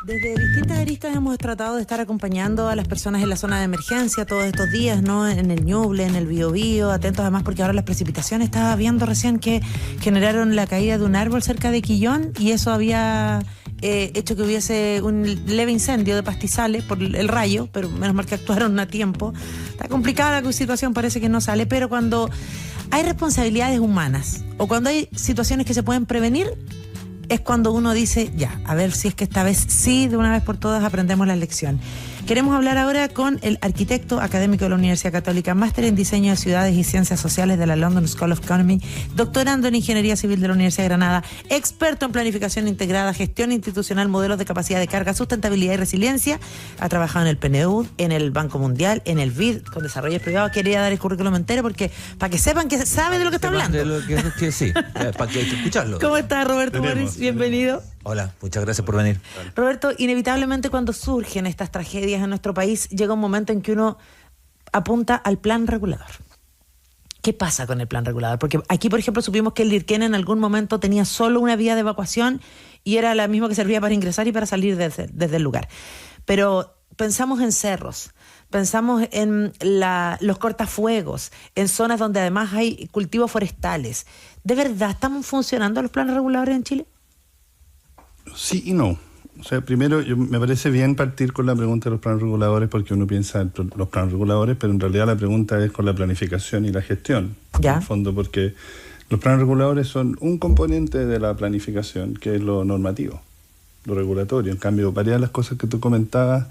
Desde distintas aristas hemos tratado de estar acompañando a las personas en la zona de emergencia todos estos días, ¿no? En el Ñuble, en el Biobío, atentos además porque ahora las precipitaciones, estaba viendo recién que generaron la caída de un árbol cerca de Quillón y eso había hecho que hubiese un leve incendio de pastizales por el rayo, pero menos mal que actuaron a tiempo. Está complicada la situación, parece que no sale, pero cuando hay responsabilidades humanas o cuando hay situaciones que se pueden prevenir, es cuando uno dice, ya, a ver si es que esta vez sí, de una vez por todas, aprendemos la lección. Queremos hablar ahora con el arquitecto académico de la Universidad Católica, máster en Diseño de Ciudades y Ciencias Sociales de la London School of Economy, doctorando en Ingeniería Civil de la Universidad de Granada, experto en planificación integrada, gestión institucional, modelos de capacidad de carga, sustentabilidad y resiliencia. Ha trabajado en el PNUD, en el Banco Mundial, en el BID, con desarrollos privados. Quería dar el currículum entero porque para que sepan que sabe de lo que está hablando. De lo que sí, para que hay que escucharlo. ¿Cómo está, Roberto Morris? Bienvenido. Hola, muchas gracias por venir. Roberto, inevitablemente cuando surgen estas tragedias en nuestro país, llega un momento en que uno apunta al plan regulador. ¿Qué pasa con el plan regulador? Porque aquí, por ejemplo, supimos que el Lirquén en algún momento tenía solo una vía de evacuación y era la misma que servía para ingresar y para salir desde el lugar. Pero pensamos en cerros, pensamos en los cortafuegos, en zonas donde además hay cultivos forestales. ¿De verdad están funcionando los planes reguladores en Chile? Sí y no. O sea, primero, me parece bien partir con la pregunta de los planes reguladores porque uno piensa en los planes reguladores, pero en realidad la pregunta es con la planificación y la gestión. ¿Ya? En el fondo, porque los planes reguladores son un componente de la planificación, que es lo normativo, lo regulatorio. En cambio, varias de las cosas que tú comentabas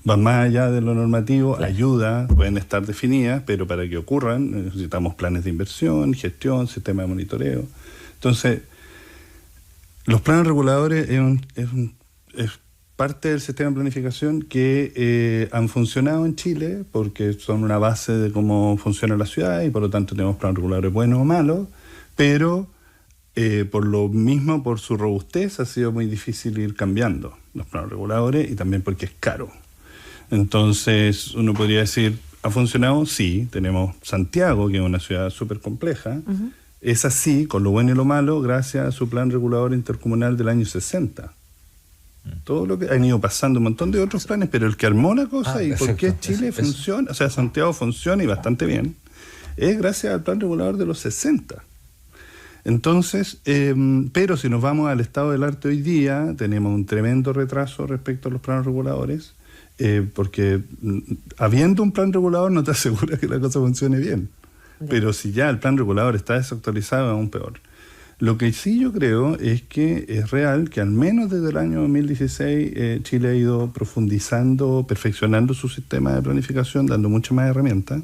van más allá de lo normativo, claro. Ayuda, pueden estar definidas, pero para que ocurran necesitamos planes de inversión, gestión, sistema de monitoreo. Entonces, los planes reguladores es parte del sistema de planificación que han funcionado en Chile porque son una base de cómo funciona la ciudad y por lo tanto tenemos planes reguladores buenos o malos, pero por lo mismo, por su robustez, ha sido muy difícil ir cambiando los planes reguladores y también porque es caro. Entonces uno podría decir, ¿ha funcionado? Sí, tenemos Santiago, que es una ciudad súper compleja. Uh-huh. Es así, con lo bueno y lo malo, gracias a su plan regulador intercomunal del año 60. Todo lo que han ido pasando, un montón de otros planes, pero el que armó la cosa y por qué Chile funciona, o sea, Santiago funciona y bastante bien, es gracias al plan regulador de los 60. Entonces, pero si nos vamos al estado del arte hoy día, tenemos un tremendo retraso respecto a los planes reguladores, porque habiendo un plan regulador no te asegura que la cosa funcione bien. Pero si ya el plan regulador está desactualizado, aún peor. Lo que sí yo creo es que es real que al menos desde el año 2016 Chile ha ido profundizando, perfeccionando su sistema de planificación, dando muchas más herramientas.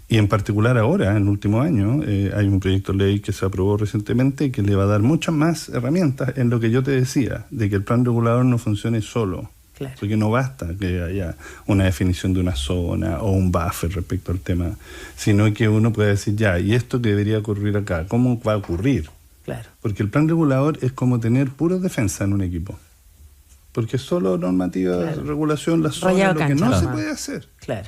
Y en particular ahora, en el último año, hay un proyecto de ley que se aprobó recientemente que le va a dar muchas más herramientas en lo que yo te decía, de que el plan regulador no funcione solo. Claro. Porque no basta que haya una definición de una zona o un buffer respecto al tema, sino que uno puede decir, ya, ¿y esto que debería ocurrir acá? ¿Cómo va a ocurrir? Claro. Porque el plan regulador es como tener pura defensa en un equipo. Porque solo normativa, claro, regulación, la zona, lo que no se puede hacer. Claro.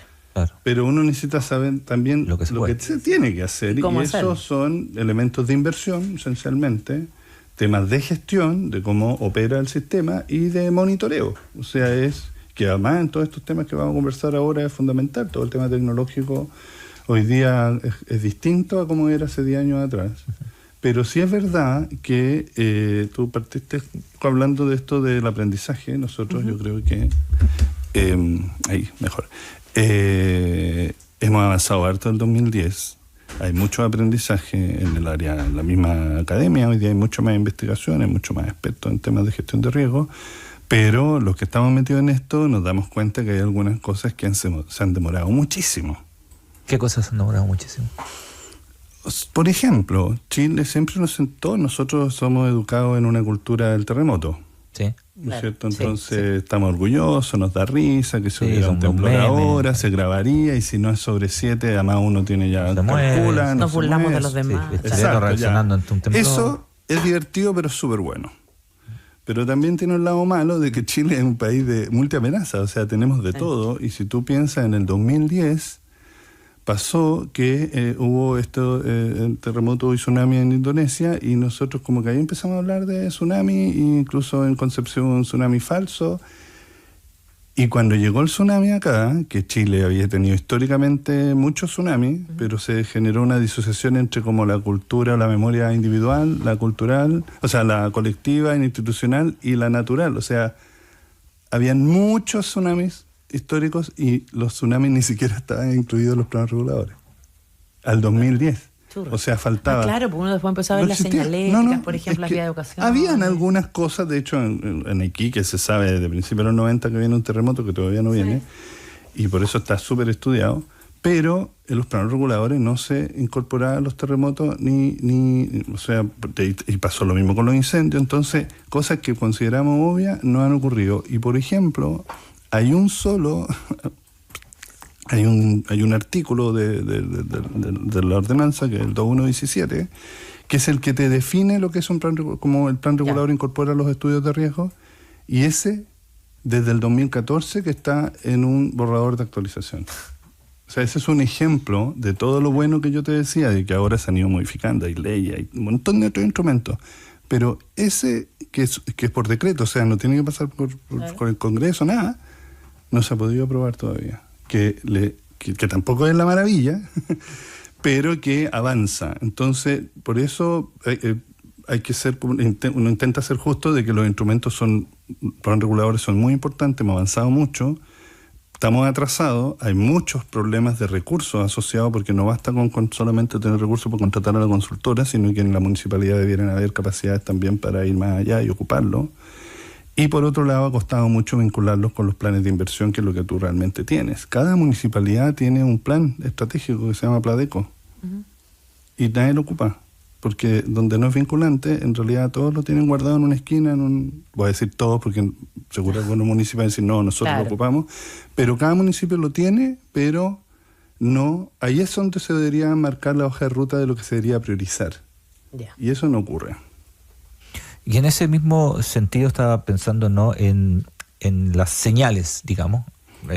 Pero uno necesita saber también lo que se tiene que hacer. Y esos son elementos de inversión, esencialmente, temas de gestión, de cómo opera el sistema y de monitoreo. O sea, es que además en todos estos temas que vamos a conversar ahora es fundamental. Todo el tema tecnológico hoy día es distinto a como era hace 10 años atrás. Pero sí es verdad que tú partiste hablando de esto del aprendizaje. Nosotros yo creo que... ahí, mejor. Hemos avanzado harto en el 2010. Hay mucho aprendizaje en el área, en la misma academia. Hoy día hay mucho más investigaciones, mucho más expertos en temas de gestión de riesgo. Pero los que estamos metidos en esto nos damos cuenta que hay algunas cosas que se han demorado muchísimo. ¿Qué cosas se han demorado muchísimo? Por ejemplo, Chile siempre todos nosotros somos educados en una cultura del terremoto. Sí. ¿No es cierto? Entonces estamos orgullosos, nos da risa que se hubiera un temblor ahora, se grabaría, y si no es sobre 7, además uno tiene ya calculan, nos burlamos de los demás. Sí, exacto, reaccionando ante un temblor. Eso es divertido, pero es súper bueno. Pero también tiene un lado malo de que Chile es un país de multiamenazas, o sea, tenemos de todo, y si tú piensas en el 2010, pasó que hubo terremoto y tsunami en Indonesia, y nosotros como que ahí empezamos a hablar de tsunami, e incluso en Concepción un tsunami falso, Y cuando llegó el tsunami acá, que Chile había tenido históricamente muchos tsunamis, pero se generó una disociación entre como la cultura o la memoria individual, la cultural, o sea, la colectiva, institucional y la natural. O sea, habían muchos tsunamis históricos y los tsunamis ni siquiera estaban incluidos en los planes reguladores. Al 2010. O sea, faltaba. Claro, porque uno después empezó a ver las señaléticas, por ejemplo, las vías de educación. Habían algunas cosas, de hecho, en Iquique se sabe desde principios de los 90 que viene un terremoto que todavía no viene, y por eso está súper estudiado, pero en los planes reguladores no se incorporaban los terremotos o sea, y pasó lo mismo con los incendios. Entonces, cosas que consideramos obvias no han ocurrido. Y, por ejemplo, hay un artículo de la ordenanza, que es el 2117, que es el que te define lo que es un plan, como el plan regulador incorpora los estudios de riesgo, y ese desde el 2014 que está en un borrador de actualización. O sea, ese es un ejemplo de todo lo bueno que yo te decía, de que ahora se han ido modificando, hay leyes, hay un montón de otros instrumentos, pero ese que es por decreto, o sea, no tiene que pasar por el Congreso, nada, no se ha podido aprobar todavía. Que tampoco es la maravilla, pero que avanza. Entonces, por eso hay que ser, uno intenta ser justo de que los instrumentos planes reguladores son muy importantes, hemos avanzado mucho, estamos atrasados, hay muchos problemas de recursos asociados, porque no basta con solamente tener recursos para contratar a la consultora, sino que en la municipalidad debieran haber capacidades también para ir más allá y ocuparlo. Y por otro lado, ha costado mucho vincularlos con los planes de inversión, que es lo que tú realmente tienes. Cada municipalidad tiene un plan estratégico que se llama Pladeco. Y nadie lo ocupa. Porque donde no es vinculante, en realidad todos lo tienen guardado en una esquina, voy a decir todos, porque seguro algunos municipios van a decir, no, nosotros lo ocupamos. Pero cada municipio lo tiene, pero no. Ahí es donde se debería marcar la hoja de ruta de lo que se debería priorizar. Y eso no ocurre. Y en ese mismo sentido estaba pensando, ¿no?, en las señales, digamos,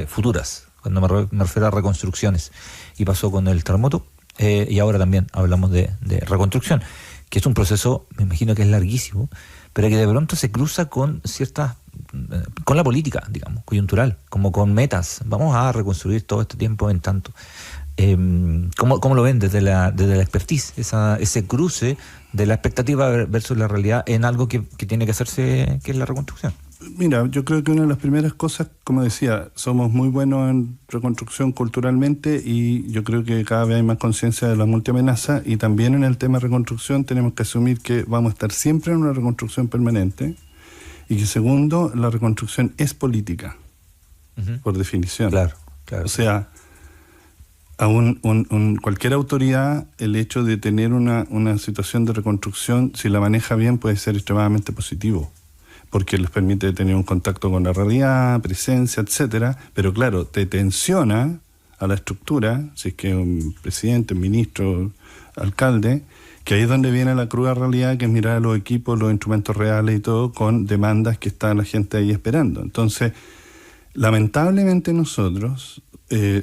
futuras, cuando me refiero a reconstrucciones. Y pasó con el terremoto, y ahora también hablamos de reconstrucción, que es un proceso, me imagino que es larguísimo, pero que de pronto se cruza con con la política, digamos, coyuntural, como con metas. Vamos a reconstruir todo este tiempo en tanto. ¿Cómo lo ven desde la expertise, ese cruce de la expectativa versus la realidad en algo que tiene que hacerse, que es la reconstrucción? Mira, yo creo que una de las primeras cosas, como decía, somos muy buenos en reconstrucción culturalmente, y yo creo que cada vez hay más conciencia de la multiamenaza, y también en el tema de reconstrucción tenemos que asumir que vamos a estar siempre en una reconstrucción permanente, y que segundo, la reconstrucción es política, por definición. Claro. O sea, a cualquier autoridad, el hecho de tener una situación de reconstrucción, si la maneja bien, puede ser extremadamente positivo, porque les permite tener un contacto con la realidad, presencia, etcétera. Pero claro, te tensiona a la estructura, si es que un presidente, un ministro, alcalde, que ahí es donde viene la cruda realidad, que es mirar a los equipos, los instrumentos reales y todo, con demandas que está la gente ahí esperando. Entonces, lamentablemente nosotros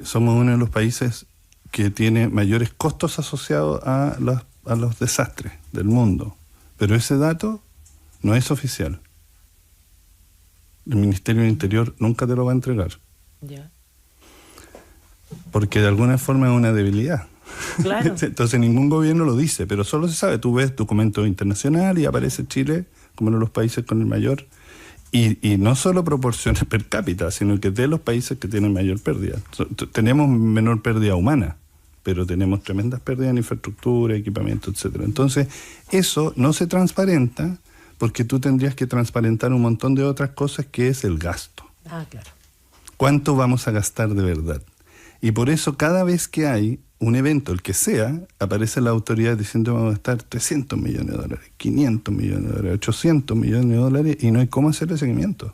somos uno de los países que tiene mayores costos asociados a los desastres del mundo. Pero ese dato no es oficial. El Ministerio del Interior nunca te lo va a entregar. Porque de alguna forma es una debilidad. Claro. Entonces ningún gobierno lo dice, pero solo se sabe. Tú ves documentos internacionales y aparece Chile como uno de los países con el mayor. Y no solo proporciones per cápita, sino que de los países que tienen mayor pérdida. Tenemos menor pérdida humana, pero tenemos tremendas pérdidas en infraestructura, equipamiento, etcétera. Entonces, eso no se transparenta, porque tú tendrías que transparentar un montón de otras cosas, que es el gasto. Claro. ¿Cuánto vamos a gastar de verdad? Y por eso cada vez que hay un evento, el que sea, aparece la autoridad diciendo vamos a gastar 300 millones de dólares, 500 millones de dólares, 800 millones de dólares, y no hay cómo hacer el seguimiento.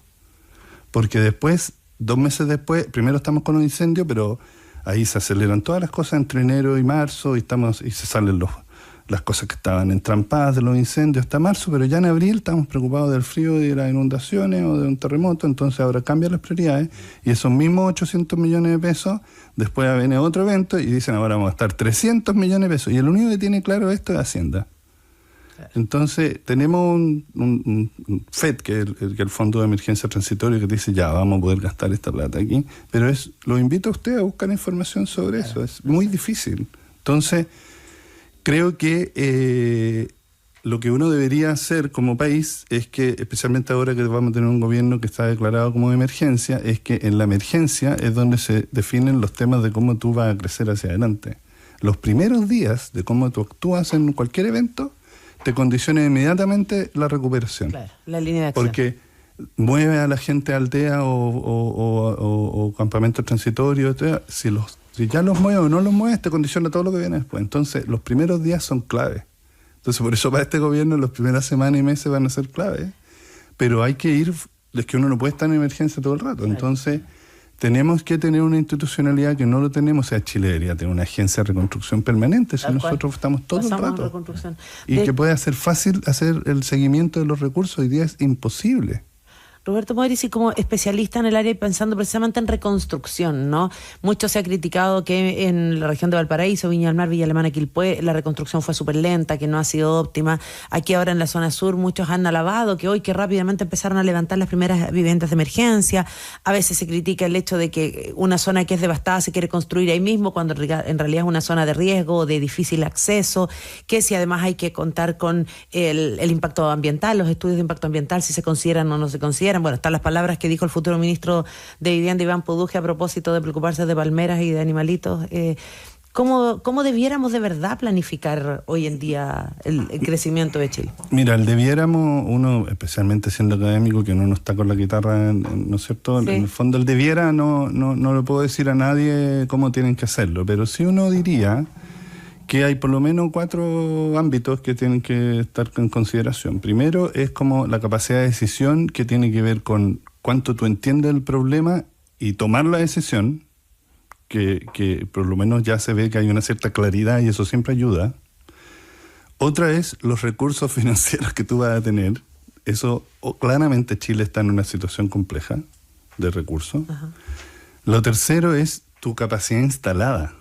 Porque después, 2 meses después, primero estamos con un incendio, pero ahí se aceleran todas las cosas entre enero y marzo, y se salen las cosas que estaban entrampadas de los incendios hasta marzo, pero ya en abril estamos preocupados del frío y de las inundaciones o de un terremoto. Entonces ahora cambian las prioridades, y esos mismos 800 millones de pesos, después viene otro evento y dicen ahora vamos a gastar 300 millones de pesos, y el único que tiene claro esto es Hacienda. Claro. Entonces, tenemos un FED, que es el Fondo de Emergencia Transitorio, que dice, ya, vamos a poder gastar esta plata aquí. Pero lo invito a usted a buscar información sobre eso. Es muy difícil. Entonces, creo que lo que uno debería hacer como país es que, especialmente ahora que vamos a tener un gobierno que está declarado como de emergencia, es que en la emergencia es donde se definen los temas de cómo tú vas a crecer hacia adelante. Los primeros días de cómo tú actúas en cualquier evento te condiciona inmediatamente la recuperación. Claro, la línea de acción. Porque mueve a la gente a aldea o campamentos transitorios. Si ya los mueves o no los mueves, te condiciona todo lo que viene después. Entonces, los primeros días son clave. Entonces, por eso para este gobierno las primeras semanas y meses van a ser clave. Pero hay que ir, es que uno no puede estar en emergencia todo el rato. Claro. Entonces, tenemos que tener una institucionalidad que no lo tenemos. O sea, Chile debería tener una agencia de reconstrucción permanente, si nosotros estamos todo el rato. Y que pueda ser fácil hacer el seguimiento de los recursos. Hoy día es imposible. Roberto Moritz, y como especialista en el área y pensando precisamente en reconstrucción, ¿no? Mucho se ha criticado que en la región de Valparaíso, Viña del Mar, Villa Alemana, Quilpué, la reconstrucción fue súper lenta, que no ha sido óptima. Aquí ahora en la zona sur muchos han alabado que hoy que rápidamente empezaron a levantar las primeras viviendas de emergencia. A veces se critica el hecho de que una zona que es devastada se quiere construir ahí mismo, cuando en realidad es una zona de riesgo, de difícil acceso, que si además hay que contar con el impacto ambiental, los estudios de impacto ambiental, si se consideran o no se consideran. Bueno, están las palabras que dijo el futuro ministro de Vivienda, Iván Poduje, a propósito de preocuparse de palmeras y de animalitos. ¿Cómo debiéramos de verdad planificar hoy en día el crecimiento de Chile? Mira, debiéramos, uno, especialmente siendo académico, que uno no está con la guitarra, ¿no es cierto? Sí. En el fondo, el debiera no le puedo decir a nadie cómo tienen que hacerlo, pero sí uno diría que hay por lo menos 4 ámbitos que tienen que estar en consideración. Primero es como la capacidad de decisión, que tiene que ver con cuánto tú entiendes el problema y tomar la decisión, que por lo menos ya se ve que hay una cierta claridad y eso siempre ayuda. Otra es los recursos financieros que tú vas a tener. Eso, claramente Chile está en una situación compleja de recursos. Ajá. Lo tercero es tu capacidad instalada.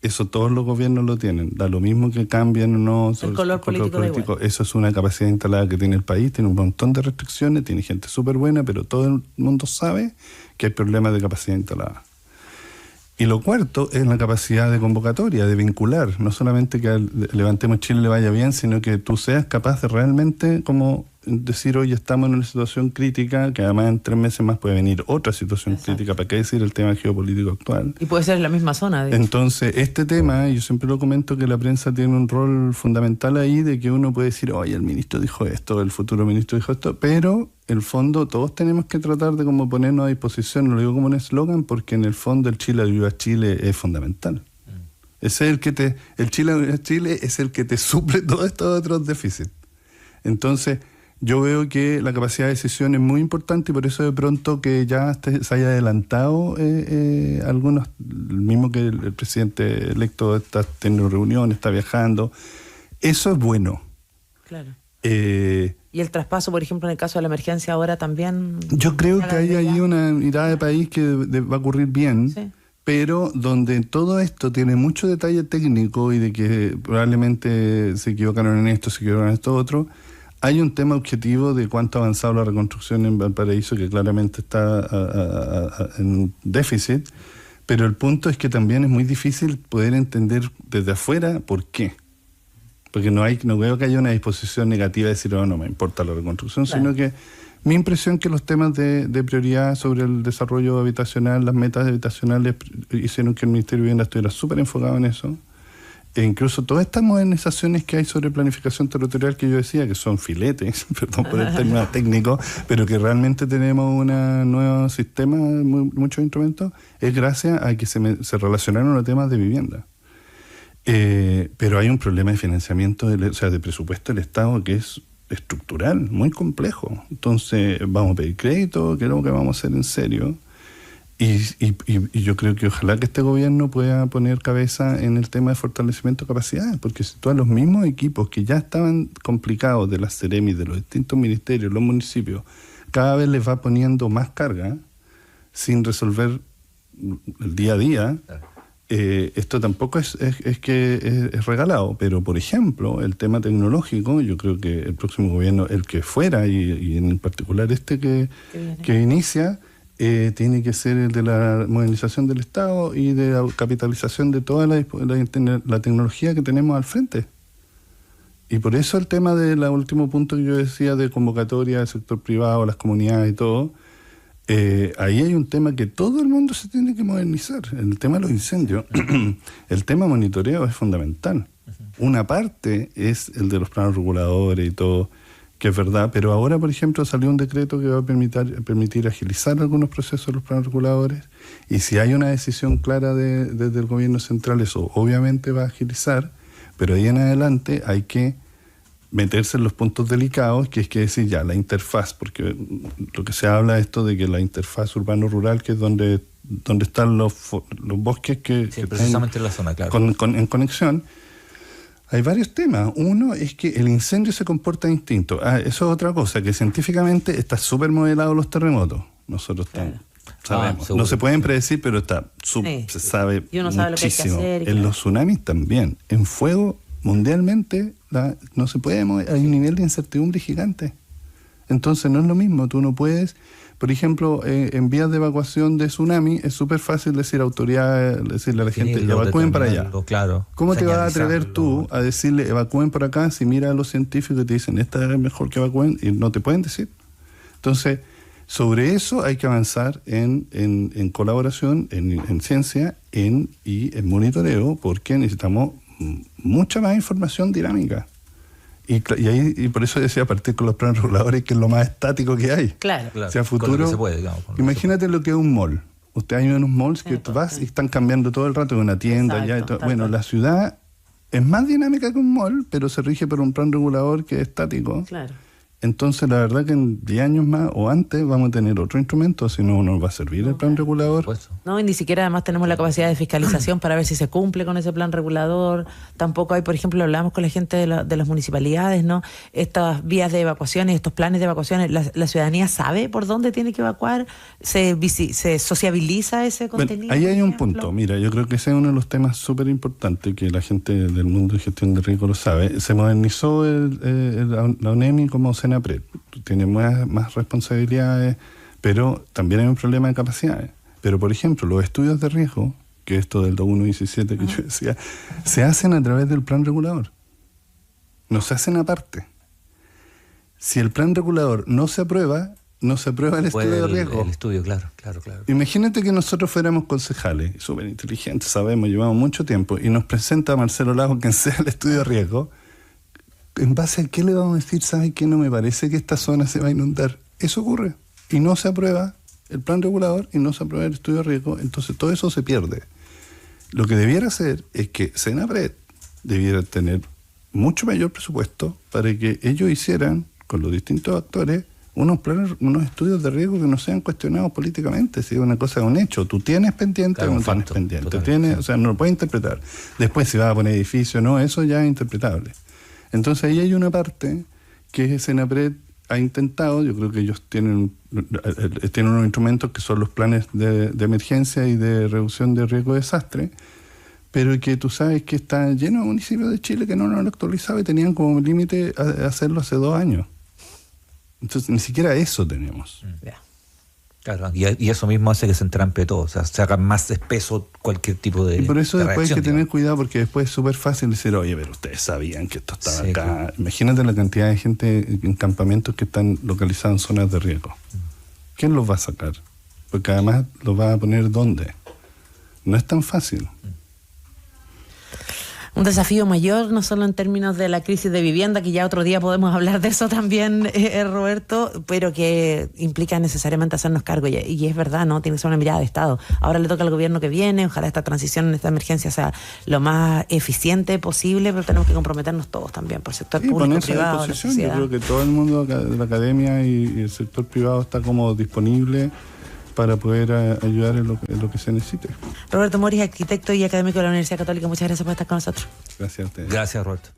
Eso todos los gobiernos lo tienen. Da lo mismo que cambien o no. El color político. Eso es una capacidad instalada que tiene el país. Tiene un montón de restricciones, tiene gente súper buena, pero todo el mundo sabe que hay problemas de capacidad instalada. Y lo cuarto es la capacidad de convocatoria, de vincular. No solamente que al Levantemos Chile le vaya bien, sino que tú seas capaz de realmente como decir, hoy estamos en una situación crítica, que además en 3 meses más puede venir otra situación crítica, ¿para qué decir el tema geopolítico actual? Y puede ser en la misma zona. Entonces, este tema, yo siempre lo comento, que la prensa tiene un rol fundamental ahí, de que uno puede decir, oye, el ministro dijo esto, el futuro ministro dijo esto, pero en el fondo todos tenemos que tratar de como ponernos a disposición, lo digo como un eslogan, porque en el fondo el Chile Viva Chile es fundamental. Ese es el Chile Viva Chile es el que te suple todos estos otros déficits. Entonces, yo veo que la capacidad de decisión es muy importante y por eso de pronto que ya se haya adelantado algunos, el mismo que el presidente electo está teniendo reuniones, está viajando, eso es bueno. Claro. Y el traspaso, por ejemplo, en el caso de la emergencia ahora también. Yo creo que hay ahí una mirada de país que va a ocurrir bien. Sí. Pero donde todo esto tiene mucho detalle técnico y de que probablemente se equivocaron en esto, se equivocaron en esto otro, hay un tema objetivo de cuánto ha avanzado la reconstrucción en Valparaíso, que claramente está en déficit, pero el punto es que también es muy difícil poder entender desde afuera por qué. Porque no veo que haya una disposición negativa de decir, no me importa la reconstrucción, claro. Sino que mi impresión es que los temas de prioridad sobre el desarrollo habitacional, las metas habitacionales, hicieron que el Ministerio de Vivienda estuviera súper enfocado en eso. E incluso todas estas modernizaciones que hay sobre planificación territorial que yo decía, que son filetes, perdón por el término técnico, pero que realmente tenemos un nuevo sistema, muchos instrumentos, es gracias a que se relacionaron los temas de vivienda. Pero hay un problema de financiamiento, de presupuesto del Estado que es estructural, muy complejo. Entonces, vamos a pedir crédito, ¿qué es lo que vamos a hacer en serio? Y yo creo que ojalá que este gobierno pueda poner cabeza en el tema de fortalecimiento de capacidades, porque si tú a los mismos equipos que ya estaban complicados de las Seremi, de los distintos ministerios, los municipios, cada vez les va poniendo más carga sin resolver el día a día, esto tampoco es que es regalado, pero por ejemplo, el tema tecnológico, yo creo que el próximo gobierno, el que fuera, y en particular este que inicia, tiene que ser el de la modernización del Estado y de la capitalización de toda la tecnología que tenemos al frente. Y por eso el tema del último punto que yo decía de convocatoria del sector privado, las comunidades y todo, ahí hay un tema que todo el mundo se tiene que modernizar. El tema de los incendios, el tema monitoreo es fundamental. Una parte es el de los planos reguladores y todo, que es verdad, pero ahora, por ejemplo, salió un decreto que va a permitir agilizar algunos procesos de los planos reguladores, y si hay una decisión clara desde el gobierno central, eso obviamente va a agilizar, pero ahí en adelante hay que meterse en los puntos delicados, que es que decir ya, la interfaz, porque lo que se habla es esto de que la interfaz urbano-rural, que es donde están los bosques que precisamente en la zona, claro. En conexión, hay varios temas. Uno es que el incendio se comporta distinto. Eso es otra cosa, que científicamente está súper modelado los terremotos. Nosotros sabemos. No se pueden predecir, pero se sabe y uno muchísimo. Sabe lo que hay que hacer, en los tsunamis también. En fuego, mundialmente, no se puede mover. Hay un nivel de incertidumbre gigante. Entonces no es lo mismo. Tú no puedes... Por ejemplo, en vías de evacuación de tsunami es súper fácil decir a autoridades, decirle a la gente, evacúen para allá. Claro, ¿Cómo te vas a atrever tú a decirle, evacúen por acá, si mira a los científicos y te dicen, esta es mejor que evacúen, y no te pueden decir? Entonces, sobre eso hay que avanzar en colaboración, en ciencia y en monitoreo, porque necesitamos mucha más información dinámica. Y por eso decía, partir con los planes reguladores, que es lo más estático que hay. Claro. O sea, futuro. Lo que se puede, digamos, imagínate lo que es un mall. Usted hay unos malls que tú vas y están cambiando todo el rato, de una tienda. Exacto, ya y todo. Bueno, la ciudad es más dinámica que un mall, pero se rige por un plan regulador que es estático. Claro. Entonces, la verdad que en 10 años más o antes vamos a tener otro instrumento, si no nos va a servir el plan regulador. No, y ni siquiera además tenemos la capacidad de fiscalización para ver si se cumple con ese plan regulador. Tampoco hay, por ejemplo, hablamos con la gente de las municipalidades, ¿no? Estas vías de evacuaciones, estos planes de evacuaciones, la ciudadanía sabe por dónde tiene que evacuar, se sociabiliza ese contenido. Ahí hay un punto, mira, yo creo que ese es uno de los temas súper importantes que la gente del mundo de gestión de riesgo lo sabe. Se modernizó la UNEMI como CENAPRED, tiene más responsabilidades, pero también hay un problema de capacidades. Pero, por ejemplo, los estudios de riesgo, que es esto del 2117 que yo decía, se hacen a través del plan regulador. No se hacen aparte. Si el plan regulador no se aprueba el estudio de riesgo. El estudio, claro. Imagínate que nosotros fuéramos concejales, súper inteligentes, sabemos, llevamos mucho tiempo, y nos presenta Marcelo Lago quien sea el estudio de riesgo. ¿En base a qué le vamos a decir? ¿Sabe qué? No me parece que esta zona se va a inundar. Eso ocurre. Y no se aprueba el plan regulador y no se aprueba el estudio de riesgo. Entonces todo eso se pierde. Lo que debiera hacer es que CENAPRED debiera tener mucho mayor presupuesto para que ellos hicieran, con los distintos actores, unos estudios de riesgo que no sean cuestionados políticamente. Si es una cosa de un hecho, tú tienes pendiente o no tienes pendiente. O sea, no lo puedes interpretar. Después, si vas a poner edificio o no, eso ya es interpretable. Entonces ahí hay una parte que CENAPRED ha intentado. Yo creo que ellos tienen unos instrumentos que son los planes de emergencia y de reducción de riesgo de desastre, pero que tú sabes que está lleno de municipios de Chile que no lo han actualizado y tenían como límite hacerlo hace 2 años. Entonces ni siquiera eso tenemos. Claro, y eso mismo hace que se entrampe todo, o sea, se haga más espeso cualquier tipo de. Y por eso después hay que tener digamos. Cuidado, porque después es súper fácil decir, oye, pero ustedes sabían que esto estaba acá. Claro. Imagínate la cantidad de gente en campamentos que están localizados en zonas de riesgo. ¿Quién los va a sacar? Porque además los va a poner ¿dónde? No es tan fácil. Un desafío mayor, no solo en términos de la crisis de vivienda, que ya otro día podemos hablar de eso también, Roberto, pero que implica necesariamente hacernos cargo. Y es verdad, ¿no? Tiene que ser una mirada de Estado. Ahora le toca al gobierno que viene, ojalá esta transición en esta emergencia sea lo más eficiente posible, pero tenemos que comprometernos todos también, por el sector público, privado, la sociedad. Yo creo que todo el mundo de la academia y el sector privado está como disponible para poder ayudar en lo que se necesite. Roberto Moris, arquitecto y académico de la Universidad Católica, muchas gracias por estar con nosotros. Gracias a ustedes. Gracias, Roberto.